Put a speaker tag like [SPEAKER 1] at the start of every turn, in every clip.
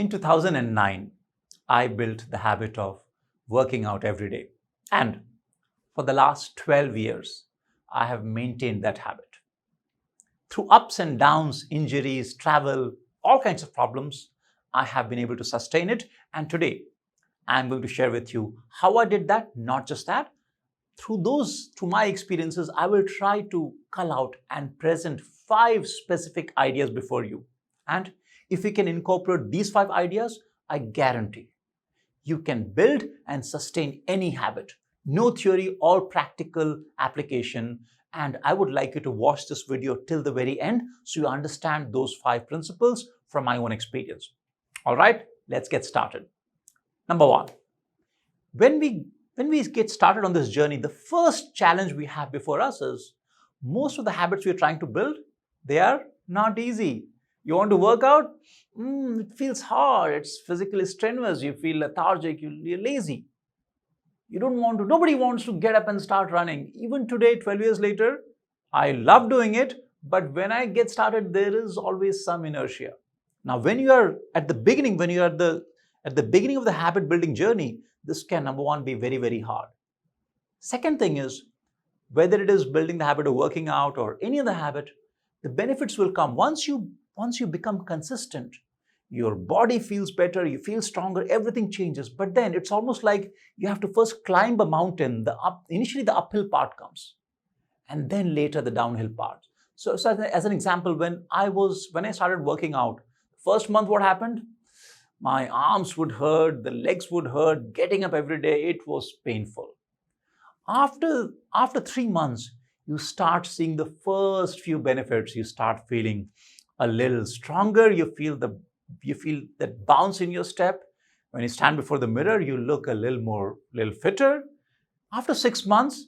[SPEAKER 1] In 2009, I built the habit of working out every day. And for the last 12 years, I have maintained that habit. Through ups and downs, injuries, travel, all kinds of problems, I have been able to sustain it. And today, I'm going to share with you how I did that, not just that. Through my experiences, I will try to cull out and present 5 specific ideas before you. And if we can incorporate these 5 ideas, I guarantee you can build and sustain any habit. No theory, all practical application. And I would like you to watch this video till the very end so you understand those 5 principles from my own experience. All right, let's get started. Number 1, when we get started on this journey, the first challenge we have before us is most of the habits we're trying to build, they are not easy. You want to work out? It feels hard. It's physically strenuous. You feel lethargic. You're lazy. Nobody wants to get up and start running. Even today, 12 years later, I love doing it. But when I get started, there is always some inertia. Now, when you are at the beginning, when you are at the beginning of the habit building journey, this can, number 1, be very, very hard. Second thing is, whether it is building the habit of working out or any other habit, the benefits will come once you become consistent. Your body feels better, you feel stronger, everything changes. But then it's almost like you have to first climb a mountain. Initially the uphill part comes, and then later the downhill part. So as an example, when I started working out, first month what happened? My arms would hurt, the legs would hurt, getting up every day, it was painful. After 3 months, you start seeing the first few benefits. You start feeling a little stronger. You feel that bounce in your step. When you stand before the mirror, you look a little fitter. After 6 months,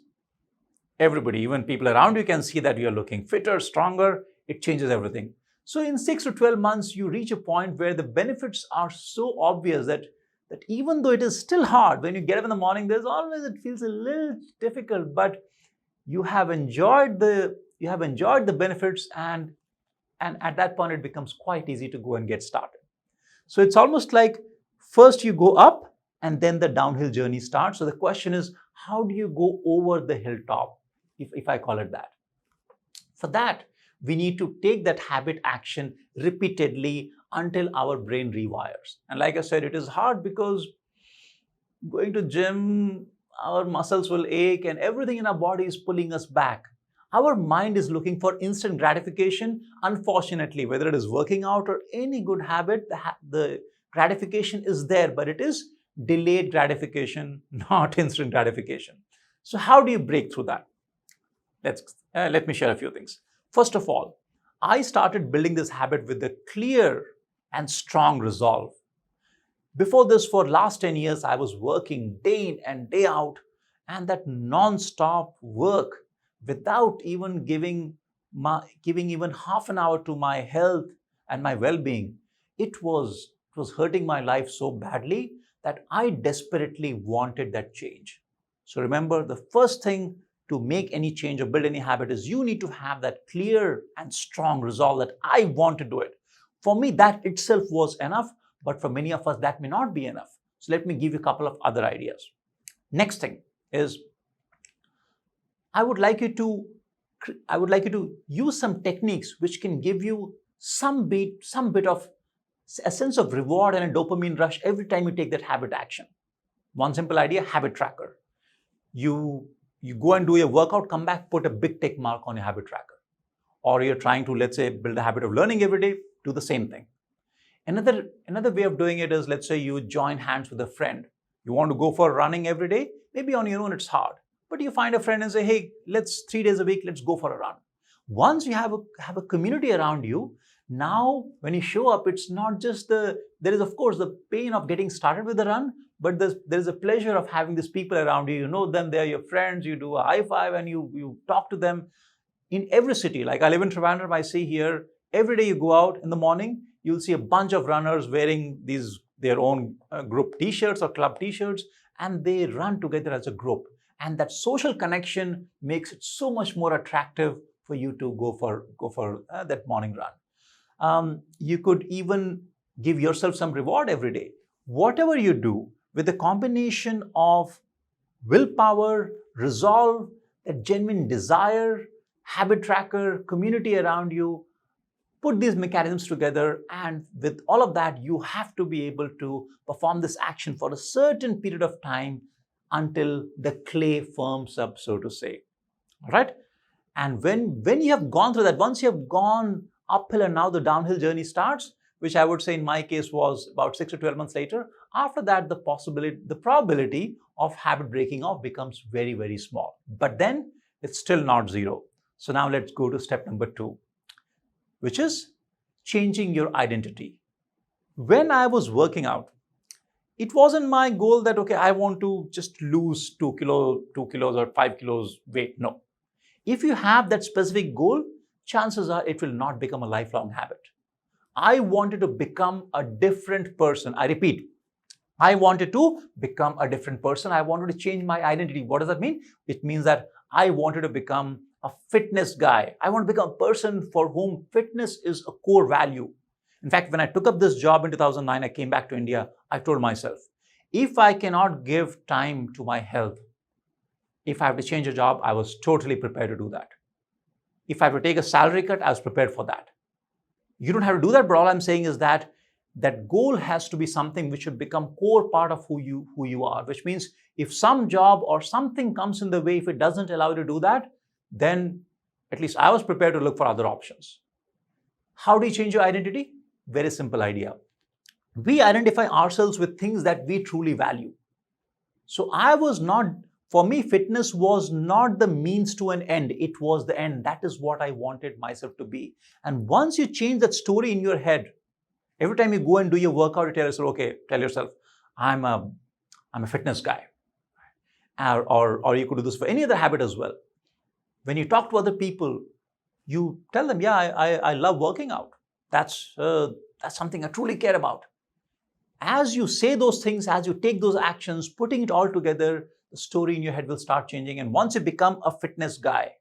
[SPEAKER 1] everybody, even people around you, can see that you're looking fitter, stronger. It changes everything. So in 6 to 12 months, you reach a point where the benefits are so obvious that even though it is still hard, when you get up in the morning, it feels a little difficult, but you have enjoyed the benefits, and at that point, it becomes quite easy to go and get started. So it's almost like first you go up and then the downhill journey starts. So the question is, how do you go over the hilltop, if I call it that? For that, we need to take that habit action repeatedly until our brain rewires. And like I said, it is hard because going to gym, our muscles will ache and everything in our body is pulling us back. Our mind is looking for instant gratification. Unfortunately, whether it is working out or any good habit, the gratification is there, but it is delayed gratification, not instant gratification. So how do you break through that? Let me share a few things. First of all, I started building this habit with a clear and strong resolve. Before this, for last 10 years, I was working day in and day out, and that non-stop work without even giving even half an hour to my health and my well-being, it was hurting my life so badly that I desperately wanted that change. So remember, the first thing to make any change or build any habit is you need to have that clear and strong resolve that I want to do it. For me, that itself was enough, but for many of us, that may not be enough. So let me give you a couple of other ideas. Next thing is, I would like you to use some techniques which can give you some bit of a sense of reward and a dopamine rush every time you take that habit action. One simple idea: habit tracker. You go and do your workout, come back, put a big tick mark on your habit tracker. Or you're trying to, let's say, build a habit of learning every day, do the same thing. Another way of doing it is, let's say you join hands with a friend. You want to go for running every day. Maybe on your own it's hard, but you find a friend and say, hey, 3 days a week, let's go for a run. Once you have a community around you, now when you show up, it's not just there is of course the pain of getting started with the run, but there is a pleasure of having these people around you. You know them, they're your friends, you do a high five and you talk to them. In every city, like I live in Trivandrum, I see here, every day you go out in the morning, you'll see a bunch of runners wearing their own group t-shirts or club t-shirts, and they run together as a group. And that social connection makes it so much more attractive for you to go for that morning run. You could even Give yourself some reward every day. Whatever you do with a combination of willpower, resolve, that genuine desire, habit tracker, community around you, put these mechanisms together, and with all of that, you have to be able to perform this action for a certain period of time until the clay firms up, so to say. All right? And when you have gone through that, once you have gone uphill and now the downhill journey starts, which I would say in my case was about 6 to 12 months later, after that, the probability of habit breaking off becomes very, very small. But then it's still not zero. So now let's go to step number 2, which is changing your identity. When I was working out, it wasn't my goal that, okay, I want to just lose 2 kilos or 5 kilos weight. No. If you have that specific goal, chances are it will not become a lifelong habit. I wanted to become a different person. I repeat, I wanted to become a different person. I wanted to change my identity. What does that mean? It means that I wanted to become a fitness guy. I want to become a person for whom fitness is a core value. In fact, when I took up this job in 2009, I came back to India. I told myself, if I cannot give time to my health, if I have to change a job, I was totally prepared to do that. If I have to take a salary cut, I was prepared for that. You don't have to do that, but all I'm saying is that that goal has to be something which should become core part of who you are, which means if some job or something comes in the way, if it doesn't allow you to do that, then at least I was prepared to look for other options. How do you change your identity? Very simple idea. We identify ourselves with things that we truly value. So for me, fitness was not the means to an end. It was the end. That is what I wanted myself to be. And once you change that story in your head, every time you go and do your workout, you tell yourself, I'm a fitness guy. Or you could do this for any other habit as well. When you talk to other people, you tell them, yeah, I love working out. That's something I truly care about. As you say those things, as you take those actions, putting it all together, the story in your head will start changing. And once you become a fitness guy,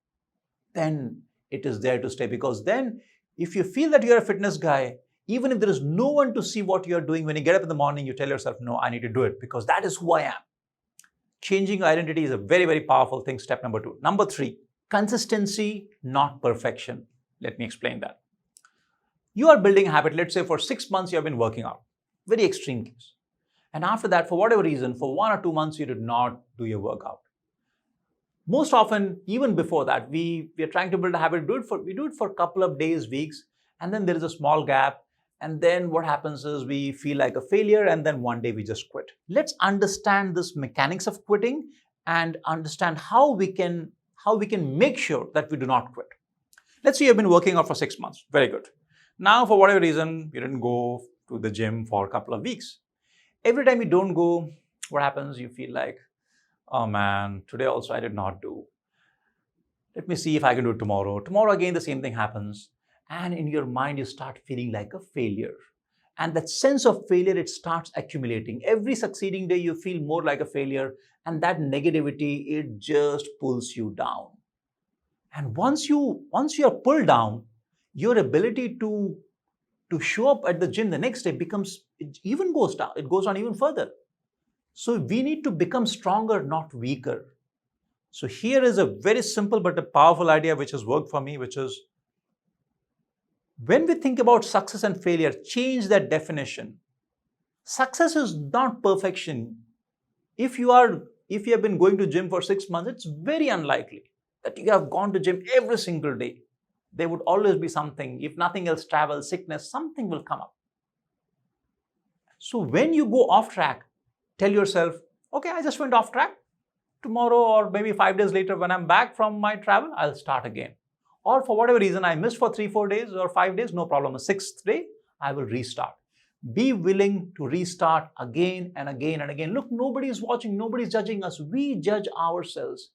[SPEAKER 1] then it is there to stay. Because then if you feel that you're a fitness guy, even if there is no one to see what you're doing, when you get up in the morning, you tell yourself, no, I need to do it because that is who I am. Changing your identity is a very, very powerful thing. Step number 2. Number 3, consistency, not perfection. Let me explain that. You are building a habit. Let's say for 6 months, you have been working out. Very extreme case. And after that, for whatever reason, for 1 or 2 months, you did not do your workout. Most often, even before that, we are trying to build a habit. We do it for a couple of days, weeks, and then there is a small gap. And then what happens is we feel like a failure, and then one day we just quit. Let's understand this mechanics of quitting and understand how we can make sure that we do not quit. Let's say you've been working out for 6 months. Very good. Now, for whatever reason, you didn't go to the gym for a couple of weeks. Every time you don't go, what happens? You feel like, oh man, today also I did not do. Let me see if I can do it tomorrow. Tomorrow again, the same thing happens. And in your mind, you start feeling like a failure. And that sense of failure, it starts accumulating. Every succeeding day, you feel more like a failure. And that negativity, it just pulls you down. And once you are pulled down, your ability to show up at the gym the next day it even goes down. It goes on even further. So we need to become stronger, not weaker. So here is a very simple but a powerful idea which has worked for me, which is when we think about success and failure, change that definition. Success is not perfection. If you have been going to gym for 6 months, it's very unlikely that you have gone to gym every single day. There would always be something. If nothing else, travel, sickness, something will come up. So when you go off track, tell yourself, okay, I just went off track. Tomorrow or maybe 5 days later when I'm back from my travel, I'll start again. Or for whatever reason, I missed for 3-4 days or 5 days, no problem. A 6th day, I will restart. Be willing to restart again and again and again. Look, nobody is watching, nobody is judging us. We judge ourselves.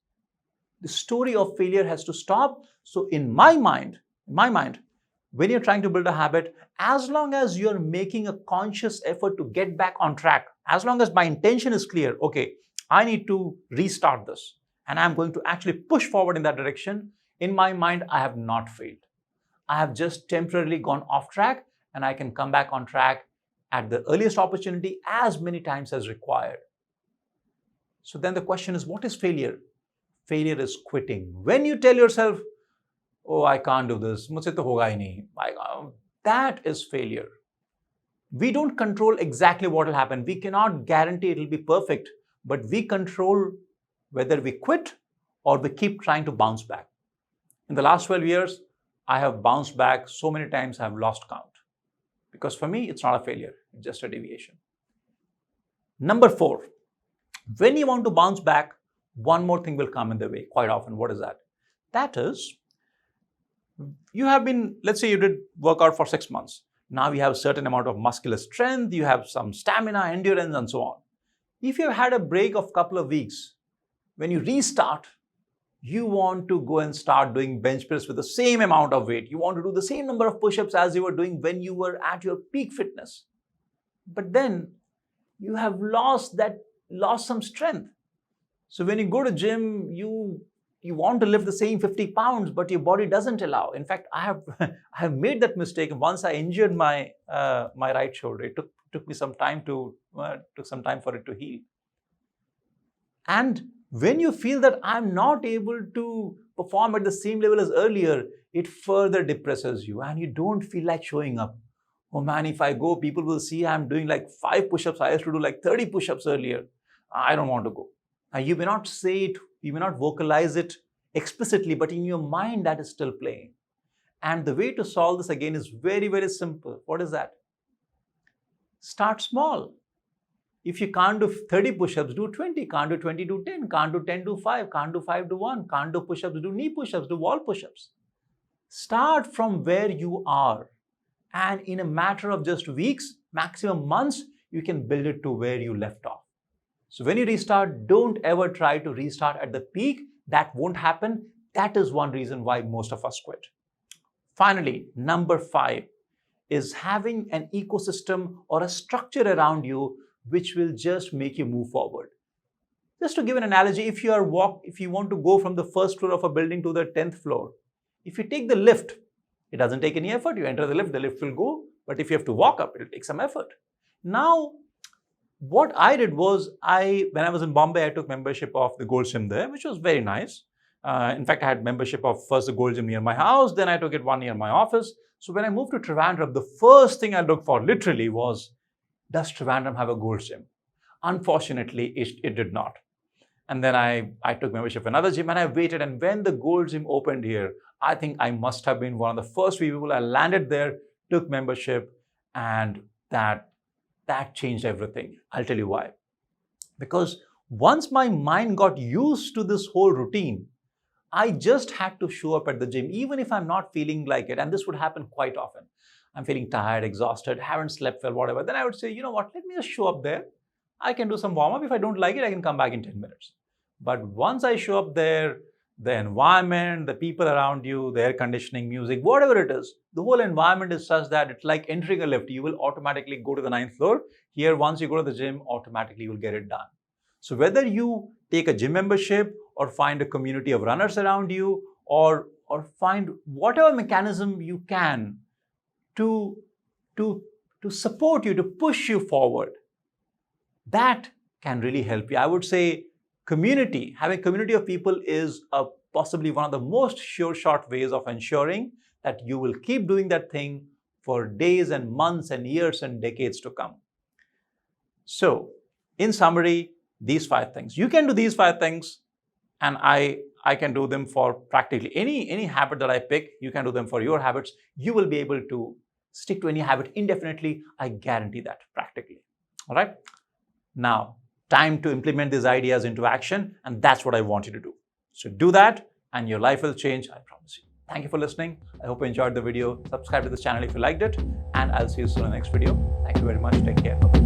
[SPEAKER 1] The story of failure has to stop. So in my mind, when you're trying to build a habit, as long as you're making a conscious effort to get back on track, as long as my intention is clear, okay, I need to restart this and I'm going to actually push forward in that direction, in my mind, I have not failed. I have just temporarily gone off track and I can come back on track at the earliest opportunity as many times as required. So then the question is, what is failure? Failure is quitting. When you tell yourself, oh, I can't do this, mujhse to hoga hi nahi, that is failure. We don't control exactly what will happen. We cannot guarantee it will be perfect, but we control whether we quit or we keep trying to bounce back. In the last 12 years, I have bounced back so many times I have lost count. Because for me, it's not a failure, it's just a deviation. Number 4, when you want to bounce back, one more thing will come in the way quite often. What is that? That is, you have been, let's say you did work out for 6 months. Now you have a certain amount of muscular strength, you have some stamina, endurance, and so on. If you have had a break of a couple of weeks, when you restart, you want to go and start doing bench press with the same amount of weight. You want to do the same number of push-ups as you were doing when you were at your peak fitness. But then you have lost some strength. So when you go to gym, you want to lift the same 50 pounds, but your body doesn't allow. In fact, I have made that mistake. Once I injured my right shoulder. It took me some time for it to heal. And when you feel that I'm not able to perform at the same level as earlier, it further depresses you and you don't feel like showing up. Oh man, if I go, people will see I'm doing like 5 push-ups. I used to do like 30 push-ups earlier. I don't want to go. Now, you may not say it, you may not vocalize it explicitly, but in your mind that is still playing. And the way to solve this again is very, very simple. What is that? Start small. If you can't do 30 push-ups, do 20. Can't do 20, do 10. Can't do 10, do 5. Can't do 5, do 1. Can't do push-ups, do knee push-ups, do wall push-ups. Start from where you are. And in a matter of just weeks, maximum months, you can build it to where you left off. So when you restart, don't ever try to restart at the peak. That won't happen. That is one reason why most of us quit. Finally, number 5 is having an ecosystem or a structure around you which will just make you move forward. Just to give an analogy, if you want to go from the first floor of a building to the 10th floor, if you take the lift, it doesn't take any effort. You enter the lift will go. But if you have to walk up, it will take some effort. Now, what I did was, when I was in Bombay, I took membership of the Gold Gym there, which was very nice. In fact, I had membership of first the Gold Gym near my house, then I took it one near my office. So when I moved to Trivandrum, the first thing I looked for literally was, does Trivandrum have a Gold Gym? Unfortunately, it did not. And then I took membership of another gym and I waited. And when the Gold Gym opened here, I think I must have been one of the first few people. I landed there, took membership, and that changed everything. I'll tell you why. Because once my mind got used to this whole routine, I just had to show up at the gym, even if I'm not feeling like it. And this would happen quite often. I'm feeling tired, exhausted, haven't slept well, whatever. Then I would say, you know what, let me just show up there. I can do some warm-up. If I don't like it, I can come back in 10 minutes. But once I show up there, the environment, the people around you, the air conditioning, music, whatever it is, the whole environment is such that it's like entering a lift. You will automatically go to the 9th floor. Here, once you go to the gym, automatically you will get it done. So whether you take a gym membership or find a community of runners around you or find whatever mechanism you can to support you, to push you forward, that can really help you. I would say having a community of people is possibly one of the most sure shot ways of ensuring that you will keep doing that thing for days and months and years and decades to come. So, in summary, these 5 things. You can do these 5 things, and I can do them for practically any habit that I pick. You can do them for your habits. You will be able to stick to any habit indefinitely. I guarantee that practically. All right. Now, time to implement these ideas into action, and that's what I want you to do. So do that and your life will change, I promise you. Thank you for listening. I hope you enjoyed the video. Subscribe to this channel if you liked it, and I'll see you soon in the next video. Thank you very much. Take care. Bye-bye.